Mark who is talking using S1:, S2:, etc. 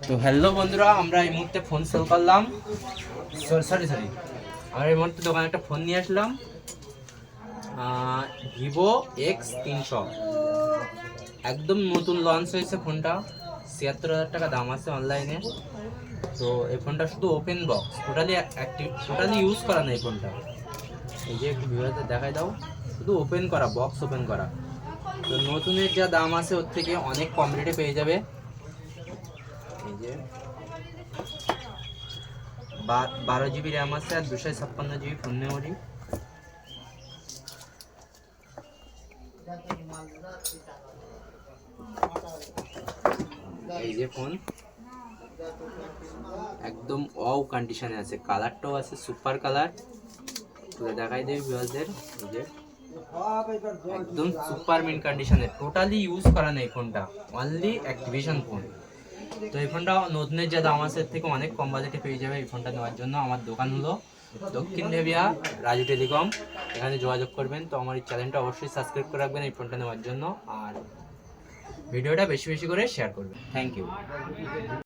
S1: তো হ্যালো বন্ধুরা, আমরা এই মুহূর্তে ফোন সেল করলাম। সরি আমরা এই মুহূর্তে দোকানে একটা ফোন নিয়ে আসলাম, ভিভো X300। একদম নতুন লঞ্চ হয়েছে ফোনটা। ৭৬,০০০ টাকা দাম আছে অনলাইনে। তো এই ফোনটা শুধু ওপেন বক্স, টোটালি ইউজ করা না এই ফোনটা। এই যে একটু ভিডিওতে দেখাই দাও, শুধু ওপেন করা, বক্স ওপেন করা। তো নতুনের যা দাম আছে ওর থেকে অনেক কম রেটে পেয়ে যাবে। এই যে 12 GB র্যাম আছে আর 256 GB ফোন মেমোরি। এই যে ফোন একদম ওয়াও কন্ডিশনে আছে, কালারটাও আছে সুপার কালার। তুলে দেখাই দেবে ভিউয়ারদের। এই যে একদম সুপার মিন কন্ডিশনে, টোটালি ইউজ করা নেই ফোনটা, অনলি অ্যাক্টিভেশন ফোন। তো এই ফোনটা নতুনের যা দাম আছে এর থেকে অনেক কম বাজেটে পেয়ে যাবে। এই ফোনটা নেওয়ার জন্য আমার দোকান হলো দক্ষিণ দেবিয়া রাজু টেলিকম, এখানে যোগাযোগ করবেন। তো আমার এই চ্যানেলটা অবশ্যই সাবস্ক্রাইব করে রাখবেন এই ফোনটা নেওয়ার জন্য, আর ভিডিওটা বেশি বেশি করে শেয়ার করবেন। Thank you.